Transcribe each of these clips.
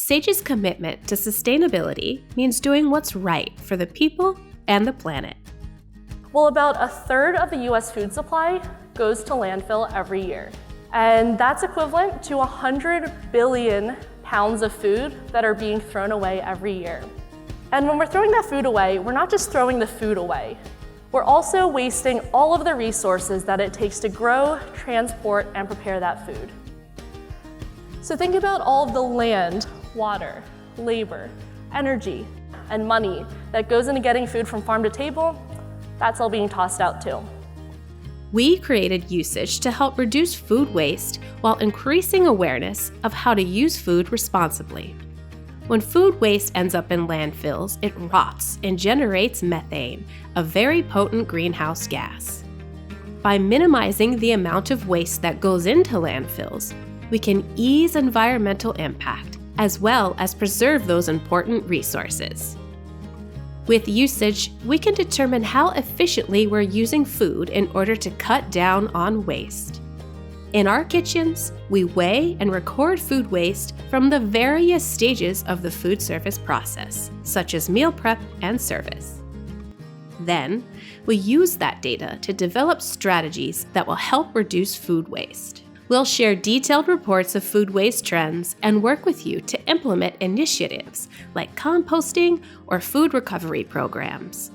SAGE's commitment to sustainability means doing what's right for the people and the planet. Well, about a third of the U.S. food supply goes to landfill every year. And that's equivalent to 100 billion pounds of food that are being thrown away every year. And when we're throwing that food away, we're not just throwing the food away. We're also wasting all of the resources that it takes to grow, transport, and prepare that food. So think about all of the land, water, labor, energy, and money that goes into getting food from farm to table. That's all being tossed out too. We created U+SAGE to help reduce food waste while increasing awareness of how to use food responsibly. When food waste ends up in landfills, it rots and generates methane, a very potent greenhouse gas. By minimizing the amount of waste that goes into landfills, we can ease environmental impact as well as preserve those important resources. With U+SAGE, we can determine how efficiently we're using food in order to cut down on waste. In our kitchens, we weigh and record food waste from the various stages of the food service process, such as meal prep and service. Then, we use that data to develop strategies that will help reduce food waste. We'll share detailed reports of food waste trends and work with you to implement initiatives like composting or food recovery programs.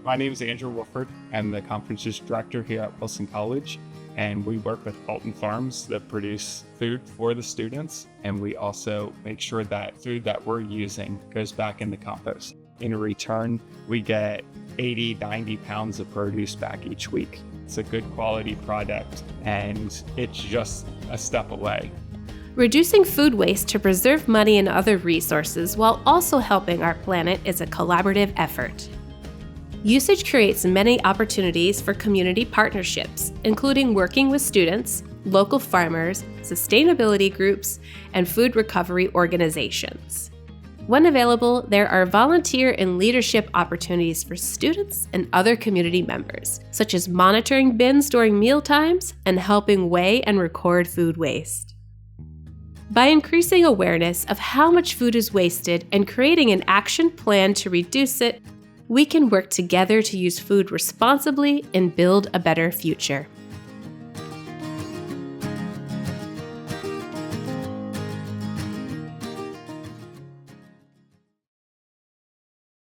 My name is Andrew Wolford. I'm the conferences director here at Wilson College, and we work with Alton Farms that produce food for the students, and we also make sure that food that we're using goes back in the compost. In return, we get 80, 90 pounds of produce back each week. It's a good quality product, and it's just a step away. Reducing food waste to preserve money and other resources while also helping our planet is a collaborative effort. U+SAGE creates many opportunities for community partnerships, including working with students, local farmers, sustainability groups, and food recovery organizations. When available, there are volunteer and leadership opportunities for students and other community members, such as monitoring bins during meal times and helping weigh and record food waste. By increasing awareness of how much food is wasted and creating an action plan to reduce it, we can work together to use food responsibly and build a better future.